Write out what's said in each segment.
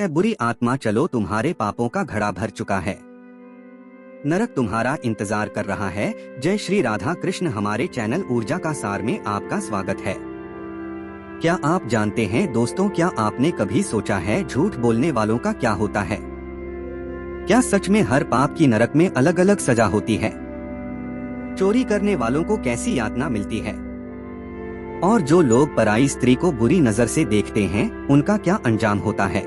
ए बुरी आत्मा, चलो, तुम्हारे पापों का घड़ा भर चुका है, नरक तुम्हारा इंतजार कर रहा है। जय श्री राधा कृष्ण। हमारे चैनल ऊर्जा का सार में आपका स्वागत है। क्या आप जानते हैं दोस्तों, क्या आपने कभी सोचा है झूठ बोलने वालों का क्या होता है? क्या सच में हर पाप की नरक में अलग अलग सजा होती है? चोरी करने वालों को कैसी यातना मिलती है? और जो लोग पराई स्त्री को बुरी नजर से देखते हैं, उनका क्या अंजाम होता है?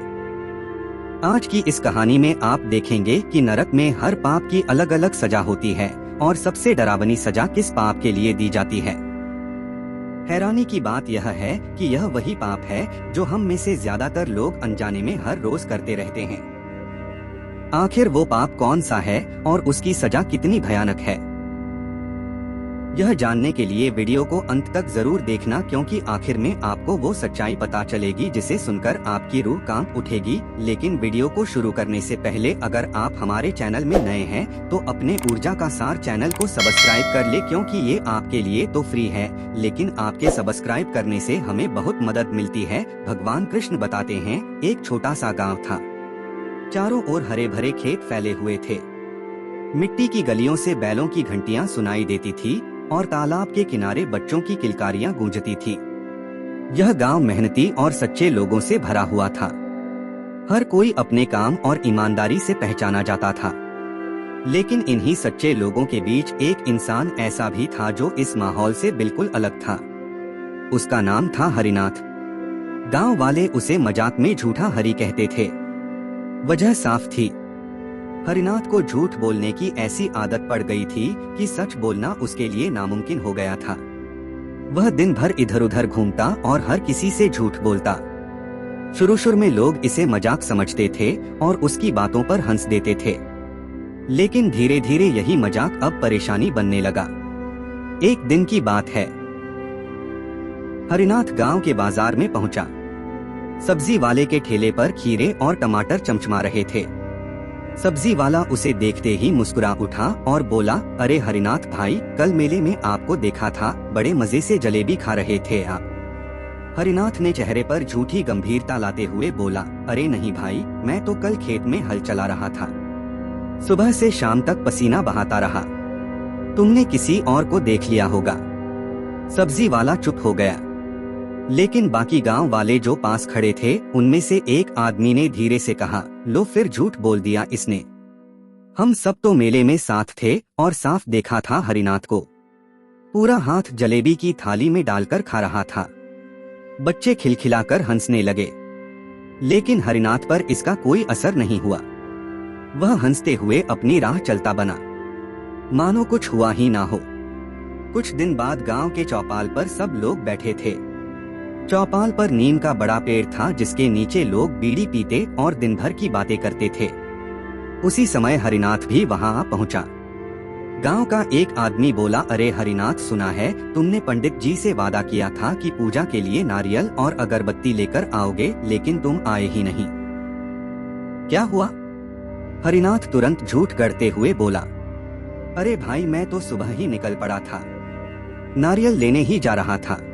आज की इस कहानी में आप देखेंगे कि नरक में हर पाप की अलग अलग सजा होती है और सबसे डरावनी सजा किस पाप के लिए दी जाती है। हैरानी की बात यह है कि यह वही पाप है जो हम में से ज्यादातर लोग अनजाने में हर रोज करते रहते हैं। आखिर वो पाप कौन सा है और उसकी सजा कितनी भयानक है? यह जानने के लिए वीडियो को अंत तक जरूर देखना, क्योंकि आखिर में आपको वो सच्चाई पता चलेगी जिसे सुनकर आपकी रूह कांप उठेगी। लेकिन वीडियो को शुरू करने से पहले अगर आप हमारे चैनल में नए हैं तो अपने ऊर्जा का सार चैनल को सब्सक्राइब कर ले, क्योंकि ये आपके लिए तो फ्री है, लेकिन आपके सब्सक्राइब करने से हमें बहुत मदद मिलती है। भगवान कृष्ण बताते हैं, एक छोटा सा गाँव था। चारों ओर हरे भरे खेत फैले हुए थे। मिट्टी की गलियों से बैलों की घंटियां सुनाई देती थी और तालाब के किनारे बच्चों की किलकारियां गूंजती थी। यह गांव मेहनती और सच्चे लोगों से भरा हुआ था। हर कोई अपने काम और ईमानदारी से पहचाना जाता था। लेकिन इन्हीं सच्चे लोगों के बीच एक इंसान ऐसा भी था जो इस माहौल से बिल्कुल अलग था। उसका नाम था हरिनाथ। गांव वाले उसे मजाक में झूठा हरि कहते थे। वजह साफ थी, हरिनाथ को झूठ बोलने की ऐसी आदत पड़ गई थी कि सच बोलना उसके लिए नामुमकिन हो गया था। वह दिन भर इधर उधर घूमता और हर किसी से झूठ बोलता। शुरू में लोग इसे मजाक समझते थे और उसकी बातों पर हंस देते थे, लेकिन धीरे धीरे यही मजाक अब परेशानी बनने लगा। एक दिन की बात है, हरिनाथ गांव के बाजार में पहुंचा। सब्जी वाले के ठेले पर खीरे और टमाटर चमचमा रहे थे। सब्जी वाला उसे देखते ही मुस्कुरा उठा और बोला, अरे हरिनाथ भाई, कल मेले में आपको देखा था, बड़े मजे से जलेबी खा रहे थे आप। हरिनाथ ने चेहरे पर झूठी गंभीरता लाते हुए बोला, अरे नहीं भाई, मैं तो कल खेत में हल चला रहा था, सुबह से शाम तक पसीना बहाता रहा, तुमने किसी और को देख लिया होगा। सब्जी वाला चुप हो गया, लेकिन बाकी गांव वाले जो पास खड़े थे उनमें से एक आदमी ने धीरे से कहा, लो फिर झूठ बोल दिया इसने, हम सब तो मेले में साथ थे और साफ देखा था हरिनाथ को, पूरा हाथ जलेबी की थाली में डालकर खा रहा था। बच्चे खिलखिलाकर हंसने लगे, लेकिन हरिनाथ पर इसका कोई असर नहीं हुआ। वह हंसते हुए अपनी राह चलता बना, मानो कुछ हुआ ही ना हो। कुछ दिन बाद गांव के चौपाल पर सब लोग बैठे थे। चौपाल पर नीम का बड़ा पेड़ था जिसके नीचे लोग बीड़ी पीते और दिन भर की बातें करते थे। उसी समय हरिनाथ भी वहां आ पहुंचा। गांव का एक आदमी बोला, अरे हरिनाथ, सुना है तुमने पंडित जी से वादा किया था कि पूजा के लिए नारियल और अगरबत्ती लेकर आओगे, लेकिन तुम आए ही नहीं, क्या हुआ? हरिनाथ तुरंत झूठ गढ़ते हुए बोला, अरे भाई, मैं तो सुबह ही निकल पड़ा था, नारियल लेने ही जा रहा था,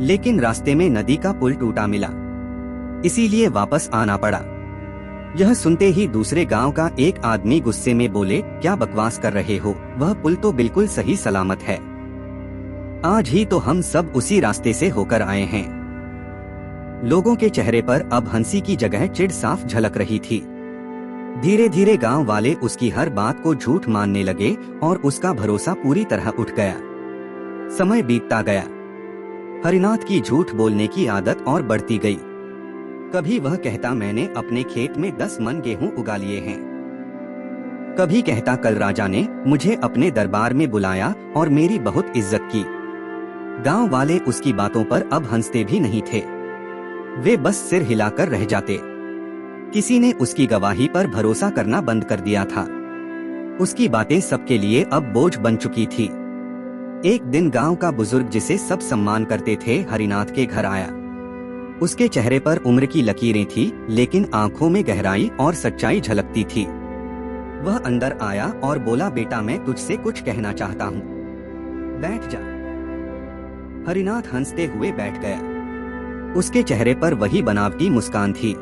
लेकिन रास्ते में नदी का पुल टूटा मिला, इसीलिए वापस आना पड़ा। यह सुनते ही दूसरे गांव का एक आदमी गुस्से में बोले, क्या बकवास कर रहे हो, वह पुल तो बिल्कुल सही सलामत है, आज ही तो हम सब उसी रास्ते से होकर आए हैं। लोगों के चेहरे पर अब हंसी की जगह चिढ़ साफ झलक रही थी। धीरे धीरे गांव वाले उसकी हर बात को झूठ मानने लगे और उसका भरोसा पूरी तरह उठ गया। समय बीतता गया, हरिनाथ की झूठ बोलने की आदत और बढ़ती गई। कभी वह कहता, मैंने अपने खेत में 10 मन गेहूं उगा लिए हैं। कभी कहता, कल राजा ने मुझे अपने दरबार में बुलाया और मेरी बहुत इज्जत की। गांव वाले उसकी बातों पर अब हंसते भी नहीं थे, वे बस सिर हिलाकर रह जाते। किसी ने उसकी गवाही पर भरोसा करना बंद कर दिया था। उसकी बातें सबके लिए अब बोझ बन चुकी थी। एक दिन गांव का बुजुर्ग जिसे सब सम्मान करते थे, हरिनाथ के घर आया। उसके चेहरे पर उम्र की लकीरें थी, लेकिन आंखों में गहराई और सच्चाई झलकती थी। वह अंदर आया और बोला, बेटा, मैं तुझसे कुछ कहना चाहता हूँ, बैठ जा। हरिनाथ हंसते हुए बैठ गया। उसके चेहरे पर वही बनावटी मुस्कान थी।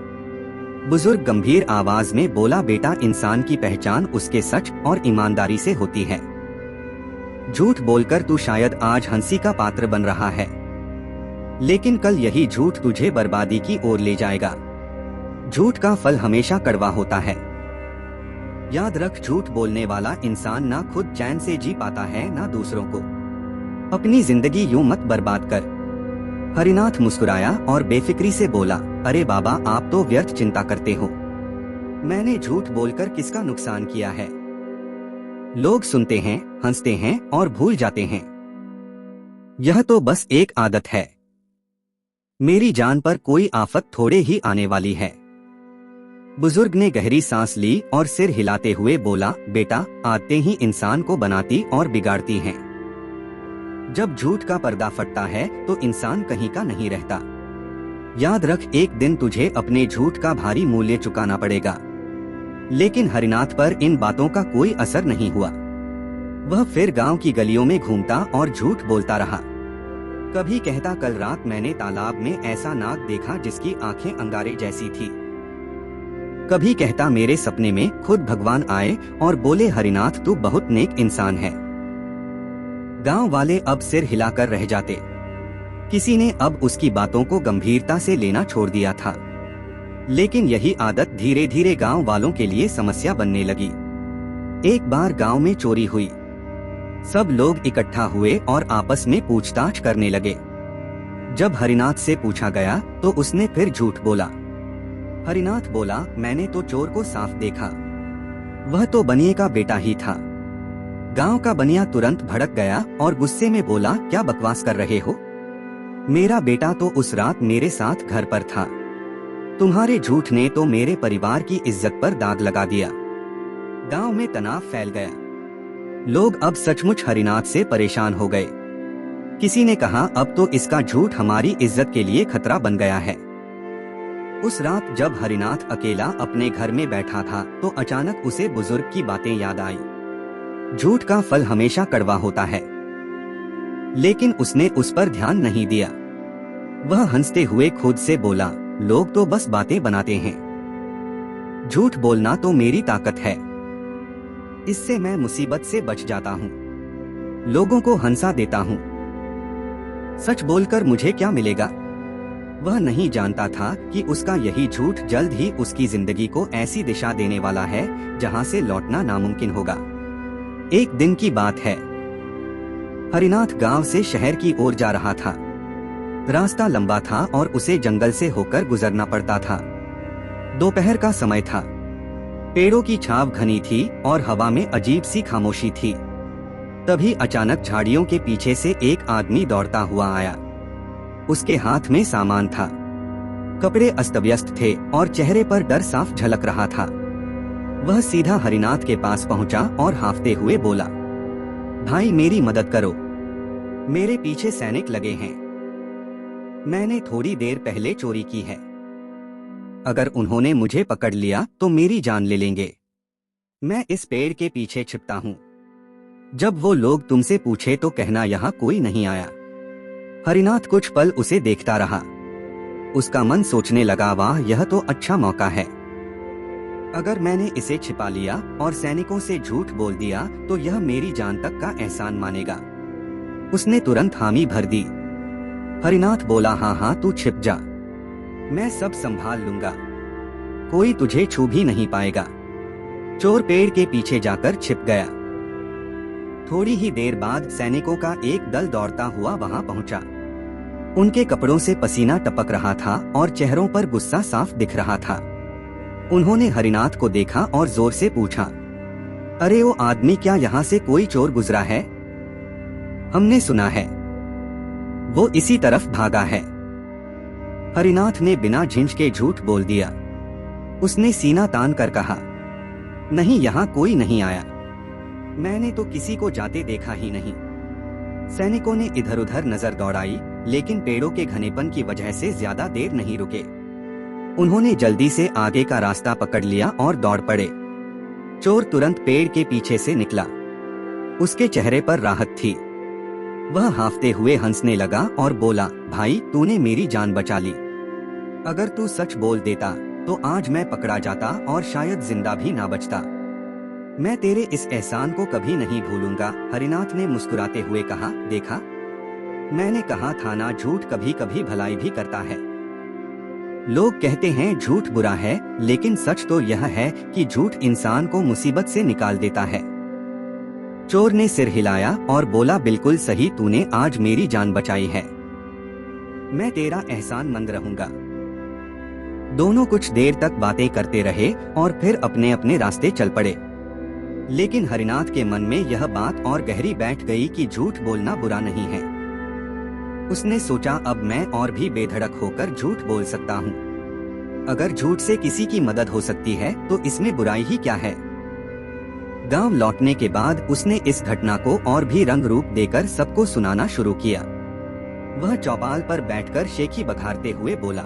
बुजुर्ग गंभीर आवाज में बोला, बेटा, इंसान की पहचान उसके सच और ईमानदारी से होती है। झूठ बोलकर तू शायद आज हंसी का पात्र बन रहा है, लेकिन कल यही झूठ तुझे बर्बादी की ओर ले जाएगा। झूठ का फल हमेशा कड़वा होता है। याद रख, झूठ बोलने वाला इंसान ना खुद चैन से जी पाता है ना दूसरों को। अपनी जिंदगी यूं मत बर्बाद कर। हरिनाथ मुस्कुराया और बेफिक्री से बोला, अरे बाबा, आप तो व्यर्थ चिंता करते हो। मैंने झूठ बोलकर किसका नुकसान किया है? लोग सुनते हैं, हंसते हैं और भूल जाते हैं। यह तो बस एक आदत है। मेरी जान पर कोई आफत थोड़े ही आने वाली है। बुजुर्ग ने गहरी सांस ली और सिर हिलाते हुए बोला, बेटा, आदतें ही इंसान को बनाती और बिगाड़ती हैं। जब झूठ का पर्दा फटता है तो इंसान कहीं का नहीं रहता। याद रख, एक दिन तुझे अपने झूठ का भारी मूल्य चुकाना पड़ेगा। लेकिन हरिनाथ पर इन बातों का कोई असर नहीं हुआ। वह फिर गांव की गलियों में घूमता और झूठ बोलता रहा। कभी कहता, कल रात मैंने तालाब में ऐसा नाग देखा जिसकी आंखें अंगारे जैसी थी। कभी कहता, मेरे सपने में खुद भगवान आए और बोले, हरिनाथ, तू बहुत नेक इंसान है। गांव वाले अब सिर हिलाकर रह जाते। किसी ने अब उसकी बातों को गंभीरता से लेना छोड़ दिया था। लेकिन यही आदत धीरे धीरे गांव वालों के लिए समस्या बनने लगी। एक बार गांव में चोरी हुई। सब लोग इकट्ठा हुए और आपस में पूछताछ करने लगे। जब हरिनाथ से पूछा गया तो उसने फिर झूठ बोला। हरिनाथ बोला, मैंने तो चोर को साफ देखा। वह तो बनिए का बेटा ही था। गांव का बनिया तुरंत भड़क गया और गुस्से में बोला, क्या बकवास कर रहे हो? मेरा बेटा तो उस रात मेरे साथ घर पर था। तुम्हारे झूठ ने तो मेरे परिवार की इज्जत पर दाग लगा दिया। गांव में तनाव फैल गया। लोग अब सचमुच हरिनाथ से परेशान हो गए। किसी ने कहा, अब तो इसका झूठ हमारी इज्जत के लिए खतरा बन गया है। उस रात जब हरिनाथ अकेला अपने घर में बैठा था तो अचानक उसे बुजुर्ग की बातें याद आई। झूठ का फल हमेशा कड़वा होता है। लेकिन उसने उस पर ध्यान नहीं दिया। वह हंसते हुए खुद से बोला, लोग तो बस बातें बनाते हैं। झूठ बोलना तो मेरी ताकत है। इससे मैं मुसीबत से बच जाता हूँ, लोगों को हंसा देता हूँ। सच बोलकर मुझे क्या मिलेगा? वह नहीं जानता था कि उसका यही झूठ जल्द ही उसकी जिंदगी को ऐसी दिशा देने वाला है जहाँ से लौटना नामुमकिन होगा। एक दिन की बात है। हरिनाथ गांव से शहर की ओर जा रहा था। रास्ता लंबा था और उसे जंगल से होकर गुजरना पड़ता था। दोपहर का समय था। पेड़ों की छाव घनी थी और हवा में अजीब सी खामोशी थी। तभी अचानक झाड़ियों के पीछे से एक आदमी दौड़ता हुआ आया। उसके हाथ में सामान था। कपड़े अस्तव्यस्त थे और चेहरे पर डर साफ झलक रहा था। वह सीधा हरिनाथ के पास पहुंचा और हांफते हुए बोला, भाई, मेरी मदद करो। मेरे पीछे सैनिक लगे हैं। मैंने थोड़ी देर पहले चोरी की है। अगर उन्होंने मुझे पकड़ लिया तो मेरी जान ले लेंगे। मैं इस पेड़ के पीछे छिपता हूँ। जब वो लोग तुमसे पूछे तो कहना यहाँ कोई नहीं आया। हरिनाथ कुछ पल उसे देखता रहा। उसका मन सोचने लगा, वाह, यह तो अच्छा मौका है। अगर मैंने इसे छिपा लिया और सैनिकों से झूठ बोल दिया तो यह मेरी जान तक का एहसान मानेगा। उसने तुरंत हामी भर दी। हरिनाथ बोला, हाँ हाँ, तू छिप जा, मैं सब संभाल लूंगा। कोई तुझे छू भी नहीं पाएगा। चोर पेड़ के पीछे जाकर छिप गया। थोड़ी ही देर बाद सैनिकों का एक दल दौड़ता हुआ वहां पहुंचा। उनके कपड़ों से पसीना टपक रहा था और चेहरों पर गुस्सा साफ दिख रहा था। उन्होंने हरिनाथ को देखा और जोर से पूछा, अरे वो आदमी, क्या यहाँ से कोई चोर गुजरा है? हमने सुना है वो इसी तरफ भागा है। हरिनाथ ने बिना झिझके झूठ बोल दिया। उसने सीना तान कर कहा, नहीं, यहाँ कोई नहीं आया। मैंने तो किसी को जाते देखा ही नहीं। सैनिकों ने इधर उधर नजर दौड़ाई, लेकिन पेड़ों के घनेपन की वजह से ज्यादा देर नहीं रुके। उन्होंने जल्दी से आगे का रास्ता पकड़ लिया और दौड़ पड़े। चोर तुरंत पेड़ के पीछे से निकला। उसके चेहरे पर राहत थी। वह हांफते हुए हंसने लगा और बोला, भाई, तूने मेरी जान बचा ली। अगर तू सच बोल देता तो आज मैं पकड़ा जाता और शायद जिंदा भी ना बचता। मैं तेरे इस एहसान को कभी नहीं भूलूंगा। हरिनाथ ने मुस्कुराते हुए कहा, देखा, मैंने कहा था ना, झूठ कभी कभी भलाई भी करता है। लोग कहते हैं झूठ बुरा है, लेकिन सच तो यह है कि झूठ इंसान को मुसीबत से निकाल देता है। चोर ने सिर हिलाया और बोला, बिल्कुल सही, तूने आज मेरी जान बचाई है। मैं तेरा एहसानमंद रहूंगा। दोनों कुछ देर तक बातें करते रहे और फिर अपने अपने रास्ते चल पड़े। लेकिन हरिनाथ के मन में यह बात और गहरी बैठ गई कि झूठ बोलना बुरा नहीं है। उसने सोचा, अब मैं और भी बेधड़क होकर झूठ बोल सकता हूँ। अगर झूठ से किसी की मदद हो सकती है तो इसमें बुराई ही क्या है। गांव लौटने के बाद उसने इस घटना को और भी रंग रूप देकर सबको सुनाना शुरू किया। वह चौपाल पर बैठकर शेखी बघारते हुए बोला,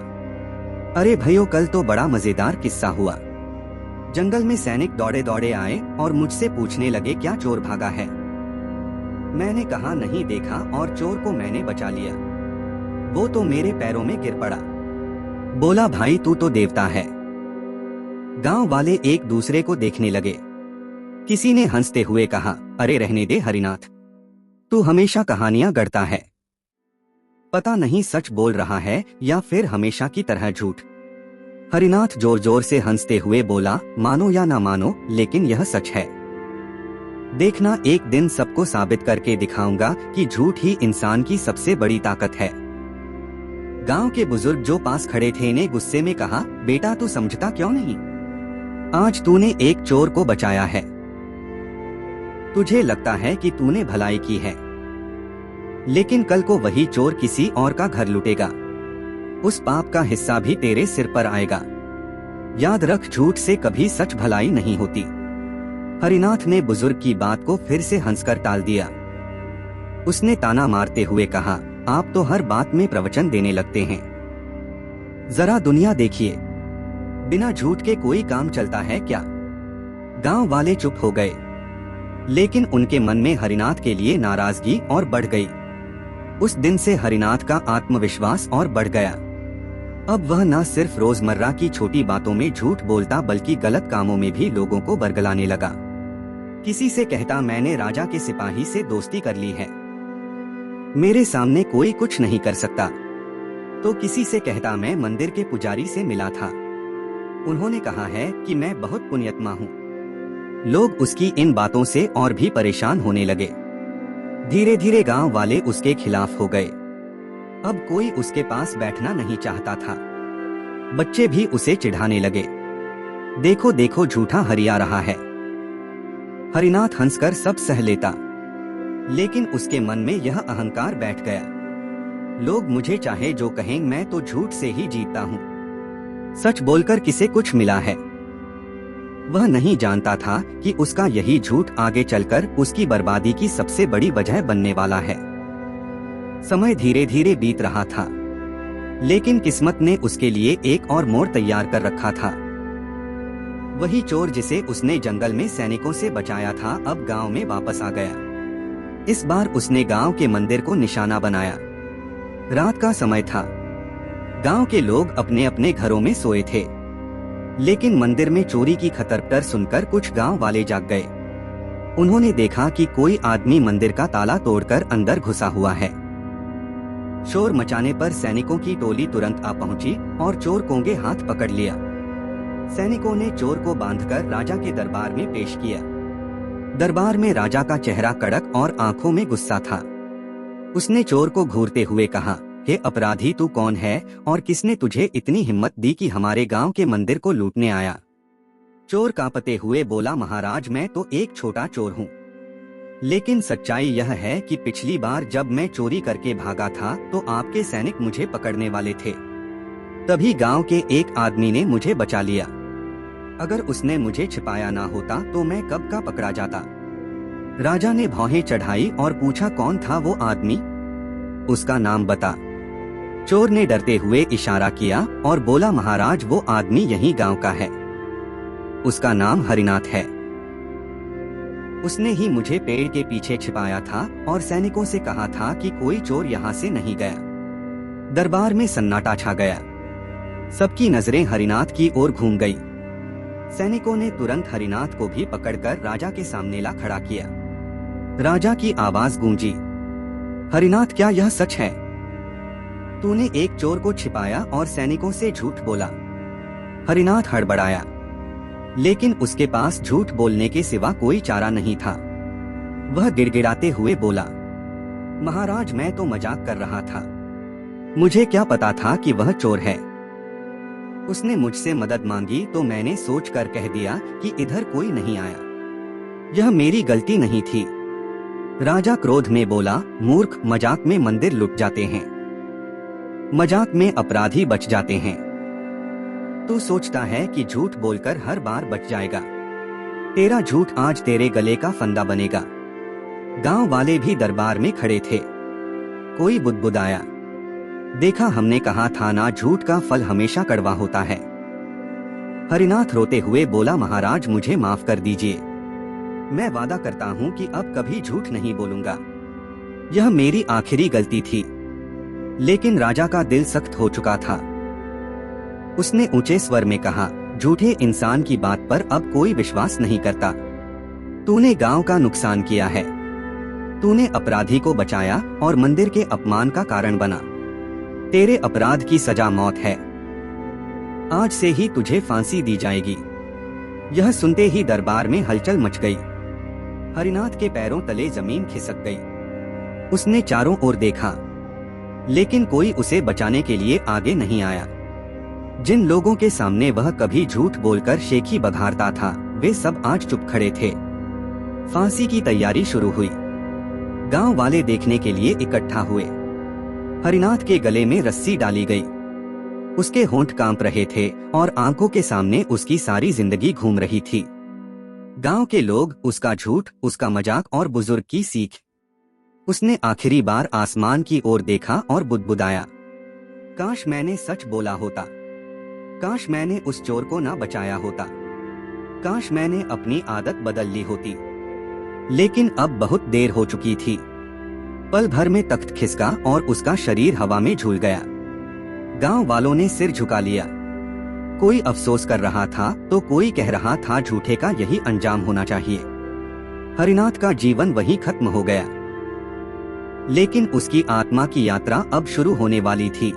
अरे भैया, कल तो बड़ा मजेदार किस्सा हुआ। जंगल में सैनिक दौड़े दौड़े आए और मुझसे पूछने लगे, क्या चोर भागा है? मैंने कहा, नहीं देखा, और चोर को मैंने बचा लिया। वो तो मेरे पैरों में गिर पड़ा। बोला, भाई तू तो देवता है। गांव वाले एक दूसरे को देखने लगे। किसी ने हंसते हुए कहा, अरे रहने दे हरिनाथ, तू हमेशा कहानियां गढ़ता है। पता नहीं सच बोल रहा है या फिर हमेशा की तरह झूठ। हरिनाथ जोर जोर से हंसते हुए बोला, मानो या ना मानो, लेकिन यह सच है। देखना, एक दिन सबको साबित करके दिखाऊंगा कि झूठ ही इंसान की सबसे बड़ी ताकत है। गांव के बुजुर्ग जो पास खड़े थे ने गुस्से में कहा, बेटा तू समझता क्यों नहीं? आज तूने एक चोर को बचाया है। तुझे लगता है कि तूने भलाई की है, लेकिन कल को वही चोर किसी और का घर लूटेगा। उस पाप का हिस्सा भी तेरे सिर पर आएगा। याद रख, झूठ से कभी सच भलाई नहीं होती। हरिनाथ ने बुजुर्ग की बात को फिर से हंसकर टाल दिया। उसने ताना मारते हुए कहा, आप तो हर बात में प्रवचन देने लगते हैं। जरा दुनिया देखिए, बिना झूठ के कोई काम चलता है क्या? गांव वाले चुप हो गए, लेकिन उनके मन में हरिनाथ के लिए नाराजगी और बढ़ गई। उस दिन से हरिनाथ का आत्मविश्वास और बढ़ गया। अब वह न सिर्फ रोजमर्रा की छोटी बातों में झूठ बोलता, बल्कि गलत कामों में भी लोगों को बरगलाने लगा। किसी से कहता, मैंने राजा के सिपाही से दोस्ती कर ली है, मेरे सामने कोई कुछ नहीं कर सकता। तो किसी से कहता, मैं मंदिर के पुजारी से मिला था, उन्होंने कहा है कि मैं बहुत पुण्यात्मा हूँ। लोग उसकी इन बातों से और भी परेशान होने लगे। धीरे धीरे गांव वाले उसके खिलाफ हो गए। अब कोई उसके पास बैठना नहीं चाहता था। बच्चे भी उसे चिढ़ाने लगे, देखो देखो झूठा हरिया रहा है। हरिनाथ हंसकर सब सह लेता, लेकिन उसके मन में यह अहंकार बैठ गया। लोग मुझे चाहे जो कहें, मैं तो झूठ से ही जीतता हूँ। सच बोलकर किसे कुछ मिला है? वह नहीं जानता था कि उसका यही झूठ आगे चलकर उसकी बर्बादी की सबसे बड़ी वजह बनने वाला है। समय धीरे धीरे बीत रहा था, लेकिन किस्मत ने उसके लिए एक और मोड़ तैयार कर रखा था। वही चोर जिसे उसने जंगल में सैनिकों से बचाया था, अब गांव में वापस आ गया। इस बार उसने गांव के मंदिर को निशाना बनाया। रात का समय था, गांव के लोग अपने अपने घरों में सोए थे, लेकिन मंदिर में चोरी की खतर सुनकर कुछ गांव वाले जाग गए। उन्होंने देखा कि कोई आदमी मंदिर का ताला तोड़कर अंदर घुसा हुआ है। शोर मचाने पर सैनिकों की टोली तुरंत आ पहुंची और चोर को रंगे हाथ पकड़ लिया। सैनिकों ने चोर को बांधकर राजा के दरबार में पेश किया। दरबार में राजा का चेहरा कड़क और आंखों में गुस्सा था। उसने चोर को घूरते हुए कहा, हे अपराधी, तू कौन है और किसने तुझे इतनी हिम्मत दी कि हमारे गांव के मंदिर को लूटने आया? चोर कांपते हुए बोला, महाराज, मैं तो एक छोटा चोर हूँ, लेकिन सच्चाई यह है कि पिछली बार जब मैं चोरी करके भागा था तो आपके सैनिक मुझे पकड़ने वाले थे। तभी गांव के एक आदमी ने मुझे बचा लिया। अगर उसने मुझे छिपाया ना होता तो मैं कब का पकड़ा जाता। राजा ने भौहें चढ़ाई और पूछा, कौन था वो आदमी? उसका नाम बता। चोर ने डरते हुए इशारा किया और बोला, महाराज, वो आदमी यही गांव का है, उसका नाम हरिनाथ है। उसने ही मुझे पेड़ के पीछे छिपाया था और सैनिकों से कहा था कि कोई चोर यहाँ से नहीं गया। दरबार में सन्नाटा छा गया। सबकी नजरें हरिनाथ की ओर घूम गई। सैनिकों ने तुरंत हरिनाथ को भी पकड़कर राजा के सामने ला खड़ा किया। राजा की आवाज गूंजी, हरिनाथ, क्या यह सच है? तूने एक चोर को छिपाया और सैनिकों से झूठ बोला। हरिनाथ हड़बड़ाया, लेकिन उसके पास झूठ बोलने के सिवा कोई चारा नहीं था। वह गिड़गिड़ाते हुए बोला, महाराज, मैं तो मजाक कर रहा था। मुझे क्या पता था कि वह चोर है। उसने मुझसे मदद मांगी तो मैंने सोचकर कह दिया कि इधर कोई नहीं आया। यह मेरी गलती नहीं थी। राजा क्रोध में बोला, मूर्ख, मजाक में मंदिर लुट जाते हैं, मजाक में अपराधी बच जाते हैं। तू सोचता है कि झूठ बोलकर हर बार बच जाएगा। तेरा झूठ आज तेरे गले का फंदा बनेगा। गांव वाले भी दरबार में खड़े थे। कोई बुदबुदाया, देखा, हमने कहा था ना, झूठ का फल हमेशा कड़वा होता है। हरिनाथ रोते हुए बोला, महाराज, मुझे माफ कर दीजिए। मैं वादा करता हूँ कि अब कभी झूठ नहीं बोलूंगा। यह मेरी आखिरी गलती थी। लेकिन राजा का दिल सख्त हो चुका था। उसने ऊंचे स्वर में कहा, झूठे इंसान की बात पर अब कोई विश्वास नहीं करता। तूने गांव का नुकसान किया है। तूने अपराधी को बचाया और मंदिर के अपमान का कारण बना। तेरे अपराध की सजा मौत है। आज से ही तुझे फांसी दी जाएगी। यह सुनते ही दरबार में हलचल मच गई। हरिनाथ के पैरों तले जमीन खिसक गई। उसने चारों ओर देखा, लेकिन कोई उसे बचाने के लिए आगे नहीं आया। जिन लोगों के सामने वह कभी झूठ बोलकर शेखी बघारता था, वे सब आज चुप खड़े थे। फांसी की तैयारी शुरू हुई। गांव वाले देखने के लिए इकट्ठा हुए। हरिनाथ के गले में रस्सी डाली गई। उसके होंठ कांप रहे थे और आंखों के सामने उसकी सारी जिंदगी घूम रही थी। गांव के लोग, उसका झूठ, उसका मजाक और बुजुर्ग की सीख। उसने आखिरी बार आसमान की ओर देखा और बुदबुदाया, काश मैंने सच बोला होता। काश मैंने उस चोर को ना बचाया होता। काश मैंने अपनी आदत बदल ली होती। लेकिन अब बहुत देर हो चुकी थी। पल भर में तख्त खिसका और उसका शरीर हवा में झूल गया। गांव वालों ने सिर झुका लिया। कोई अफसोस कर रहा था तो कोई कह रहा था झूठे का यही अंजाम होना चाहिए। हरिनाथ का जीवन वहीं खत्म हो गया। लेकिन उसकी आत्मा की यात्रा अब शुरू होने वाली थी,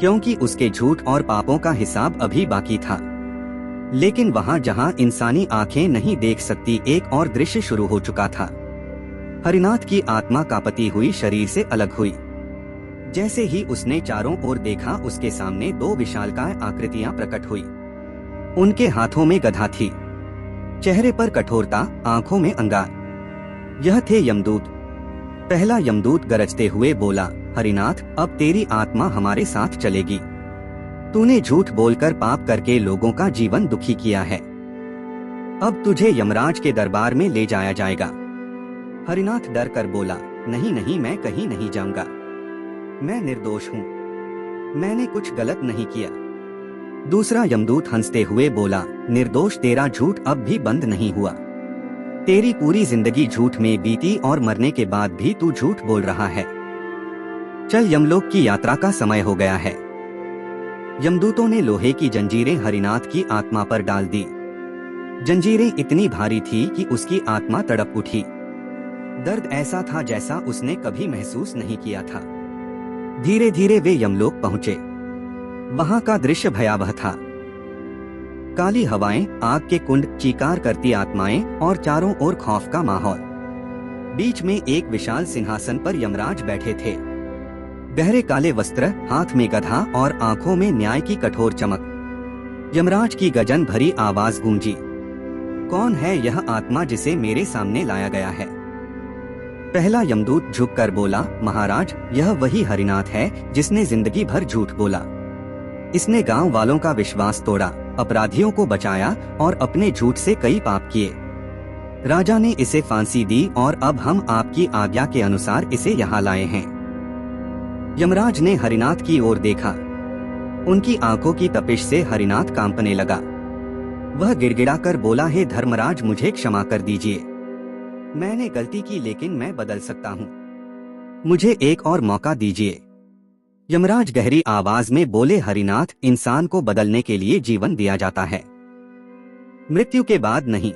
क्योंकि उसके झूठ और पापों का हिसाब अभी बाकी था। लेकिन वहां जहां इंसानी आंखें नहीं देख सकती, एक और दृश्य शुरू हो चुका था। हरिनाथ की आत्मा कांपती हुई शरीर से अलग हुई। जैसे ही उसने चारों ओर देखा, उसके सामने दो विशालकाय आकृतियां प्रकट हुई। उनके हाथों में गदा थी, चेहरे पर कठोरता, आंखों में अंगार। यह थे यमदूत। पहला यमदूत गरजते हुए बोला, हरिनाथ, अब तेरी आत्मा हमारे साथ चलेगी। तूने झूठ बोलकर पाप करके लोगों का जीवन दुखी किया है। अब तुझे यमराज के दरबार में ले जाया जाएगा। हरिनाथ डर कर बोला, नहीं नहीं, मैं कहीं नहीं जाऊंगा। मैं निर्दोष हूँ। मैंने कुछ गलत नहीं किया। दूसरा यमदूत हंसते हुए बोला, निर्दोष, तेरा झूठ अब भी बंद नहीं हुआ। तेरी पूरी जिंदगी झूठ में बीती और मरने के बाद भी तू झूठ बोल रहा है। चल, यमलोक की यात्रा का समय हो गया है। यमदूतों ने लोहे की जंजीरें हरिनाथ की आत्मा पर डाल दी। जंजीरें इतनी भारी थी कि उसकी आत्मा तड़प उठी। दर्द ऐसा था जैसा उसने कभी महसूस नहीं किया था। धीरे धीरे वे यमलोक पहुंचे। वहां का दृश्य भयावह था। काली हवाएं, आग के कुंड, चीकार करती आत्माएं और चारों ओर खौफ का माहौल। बीच में एक विशाल सिंहासन पर यमराज बैठे थे। गहरे काले वस्त्र, हाथ में गदा और आंखों में न्याय की कठोर चमक। यमराज की गजन भरी आवाज गूंजी, कौन है यह आत्मा जिसे मेरे सामने लाया गया है? पहला यमदूत झुककर बोला, महाराज, यह वही हरिनाथ है जिसने जिंदगी भर झूठ बोला। इसने गांव वालों का विश्वास तोड़ा, अपराधियों को बचाया और अपने झूठ से कई पाप किए। राजा ने इसे फांसी दी और अब हम आपकी आज्ञा के अनुसार इसे यहाँ लाए हैं। यमराज ने हरिनाथ की ओर देखा। उनकी आंखों की तपिश से हरिनाथ कांपने लगा। वह गिड़गिड़ाकर बोला, हे धर्मराज, मुझे क्षमा कर दीजिए। मैंने गलती की, लेकिन मैं बदल सकता हूँ। मुझे एक और मौका दीजिए। यमराज गहरी आवाज में बोले, हरिनाथ, इंसान को बदलने के लिए जीवन दिया जाता है, मृत्यु के बाद नहीं।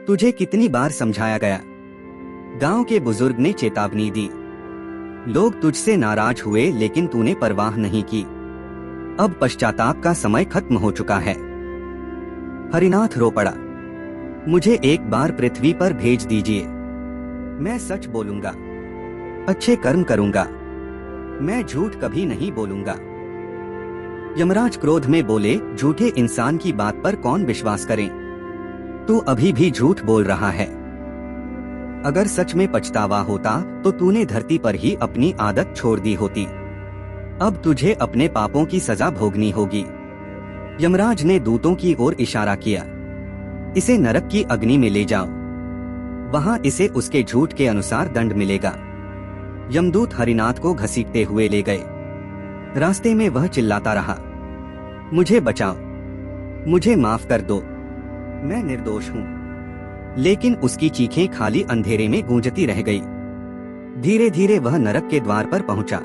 तुझे कितनी बार समझाया गया। गांव के बुजुर्ग ने चेतावनी दी। लोग तुझसे नाराज हुए लेकिन तूने परवाह नहीं की। अब पश्चाताप का समय खत्म हो चुका है। हरिनाथ रो पड़ा। मुझे एक बार पृथ्वी पर भेज दीजिए, मैं सच बोलूंगा, अच्छे कर्म करूंगा, मैं झूठ कभी नहीं बोलूंगा। यमराज क्रोध में बोले, झूठे इंसान की बात पर कौन विश्वास करे? तू अभी भी झूठ बोल रहा है। अगर सच में पछतावा होता तो तूने धरती पर ही अपनी आदत छोड़ दी होती। अब तुझे अपने पापों की सजा भोगनी होगी। यमराज ने दूतों की ओर इशारा किया। इसे नरक की अग्नि में ले जाओ, वहां इसे उसके झूठ के अनुसार दंड मिलेगा। यमदूत हरिनाथ को घसीटते हुए ले गए। रास्ते में वह चिल्लाता रहा, मुझे बचाओ, मुझे माफ कर दो, मैं निर्दोष हूँ। लेकिन उसकी चीखें खाली अंधेरे में गूंजती रह गई। धीरे धीरे वह नरक के द्वार पर पहुंचा।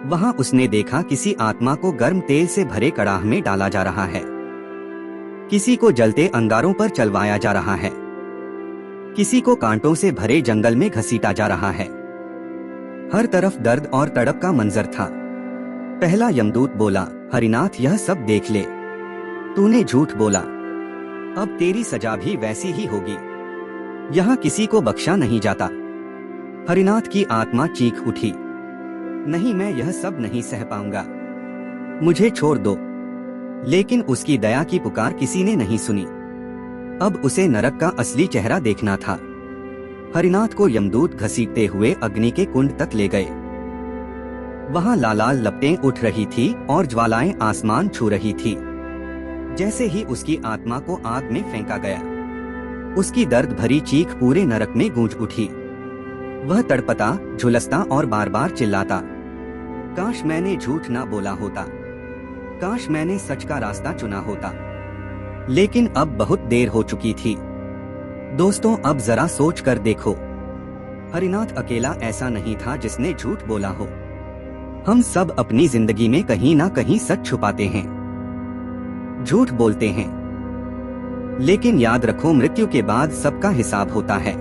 वहां उसने देखा किसी आत्मा को गर्म तेल से भरे कड़ाह में डाला जा रहा है। किसी को जलते अंगारों पर चलवाया जा रहा है। किसी को कांटों से भरे जंगल में घसीटा जा रहा है। हर तरफ दर्द और तड़प का मंजर था। पहला यमदूत बोला, हरिनाथ, यह सब देख ले, तूने झूठ बोला, अब तेरी सजा भी वैसी ही होगी। यहाँ किसी को बख्शा नहीं जाता। हरिनाथ की आत्मा चीख उठी, नहीं, मैं यह सब नहीं सह पाऊंगा, मुझे छोड़ दो। लेकिन उसकी दया की पुकार किसी ने नहीं सुनी। अब उसे नरक का असली चेहरा देखना था। हरिनाथ को यमदूत घसीटते हुए अग्नि के कुंड तक ले गए। वहां लाल लपटें उठ रही थी और ज्वालाएं आसमान छू रही थी। जैसे ही उसकी आत्मा को आग में फेंका गया, उसकी दर्द भरी चीख पूरे नरक में गूंज उठी। वह तड़पता, झुलसता और बार बार चिल्लाता, काश मैंने झूठ ना बोला होता, काश मैंने सच का रास्ता चुना होता। लेकिन अब बहुत देर हो चुकी थी। दोस्तों, अब जरा सोच कर देखो, हरिनाथ अकेला ऐसा नहीं था जिसने झूठ बोला हो। हम सब अपनी जिंदगी में कहीं ना कहीं सच छुपाते हैं, झूठ बोलते हैं। लेकिन याद रखो, मृत्यु के बाद सबका हिसाब होता है।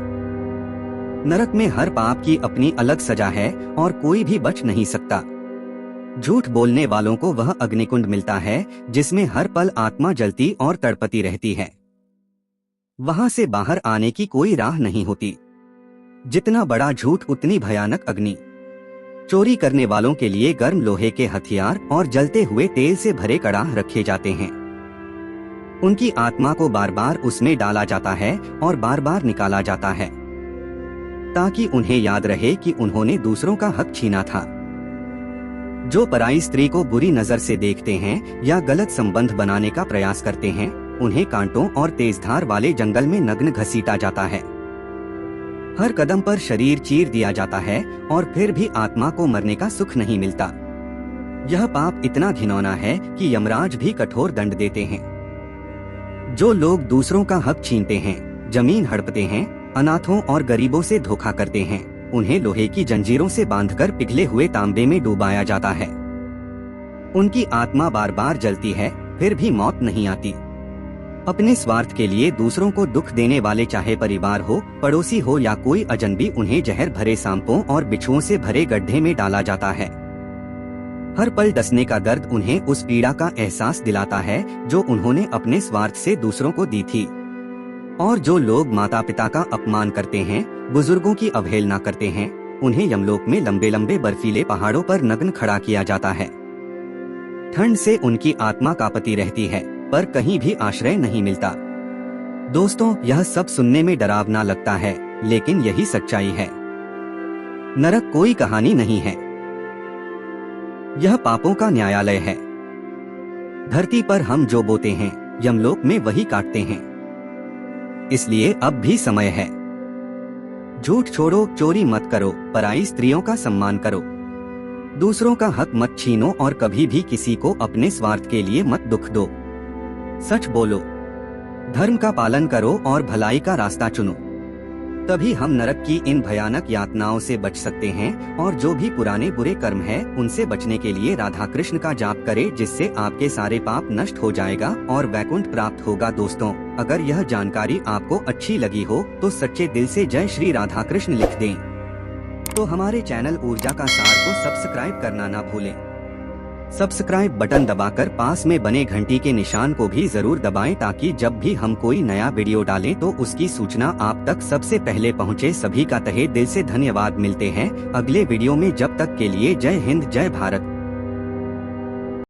नरक में हर पाप की अपनी अलग सजा है और कोई भी बच नहीं सकता। झूठ बोलने वालों को वह अग्निकुंड मिलता है जिसमें हर पल आत्मा जलती और तड़पती रहती है। वहां से बाहर आने की कोई राह नहीं होती। जितना बड़ा झूठ उतनी भयानक अग्नि। चोरी करने वालों के लिए गर्म लोहे के हथियार और जलते हुए तेल से भरे कड़ाह रखे जाते हैं। उनकी आत्मा को बार बार उसमें डाला जाता है और बार बार निकाला जाता है, ताकि उन्हें याद रहे कि उन्होंने दूसरों का हक छीना था। जो पराई स्त्री को बुरी नजर से देखते हैं या गलत संबंध बनाने का प्रयास करते हैं, उन्हें कांटों और तेजधार वाले जंगल में नग्न घसीटा जाता है। हर कदम पर शरीर चीर दिया जाता है और फिर भी आत्मा को मरने का सुख नहीं मिलता। यह पाप इतना घिनौना है कि यमराज भी कठोर दंड देते हैं। जो लोग दूसरों का हक छीनते हैं, जमीन हड़पते हैं, अनाथों और गरीबों से धोखा करते हैं, उन्हें लोहे की जंजीरों से बांधकर पिघले हुए तांबे में डुबाया जाता है। उनकी आत्मा बार बार जलती है, फिर भी मौत नहीं आती। अपने स्वार्थ के लिए दूसरों को दुख देने वाले, चाहे परिवार हो, पड़ोसी हो या कोई अजनबी, उन्हें जहर भरे सांपों और बिच्छुओं से भरे गड्ढे में डाला जाता है। हर पल डसने का दर्द उन्हें उस पीड़ा का एहसास दिलाता है जो उन्होंने अपने स्वार्थ से दूसरों को दी थी। और जो लोग माता पिता का अपमान करते हैं, बुजुर्गों की अवहेलना करते हैं, उन्हें यमलोक में लंबे लंबे बर्फीले पहाड़ों पर नग्न खड़ा किया जाता है। ठंड से उनकी आत्मा कांपती रहती है, पर कहीं भी आश्रय नहीं मिलता। दोस्तों, यह सब सुनने में डरावना लगता है, लेकिन यही सच्चाई है। नरक कोई कहानी नहीं है, यह पापों का न्यायालय है। धरती पर हम जो बोते हैं, यमलोक में वही काटते हैं। इसलिए अब भी समय है। झूठ छोड़ो, चोरी मत करो, पराई स्त्रियों का सम्मान करो, दूसरों का हक मत छीनो और कभी भी किसी को अपने स्वार्थ के लिए मत दुख दो। सच बोलो, धर्म का पालन करो और भलाई का रास्ता चुनो। तभी हम नरक की इन भयानक यातनाओं से बच सकते हैं और जो भी पुराने बुरे कर्म हैं उनसे बचने के लिए राधा कृष्ण का जाप करें, जिससे आपके सारे पाप नष्ट हो जाएगा और वैकुंठ प्राप्त होगा। दोस्तों, अगर यह जानकारी आपको अच्छी लगी हो तो सच्चे दिल से जय श्री राधा कृष्ण लिख दें। तो हमारे चैनल ऊर्जा का सार को सब्सक्राइब करना ना भूलें। सब्सक्राइब बटन दबाकर पास में बने घंटी के निशान को भी जरूर दबाएं, ताकि जब भी हम कोई नया वीडियो डालें तो उसकी सूचना आप तक सबसे पहले पहुंचे। सभी का तहे दिल से धन्यवाद। मिलते हैं अगले वीडियो में, जब तक के लिए जय हिंद जय भारत।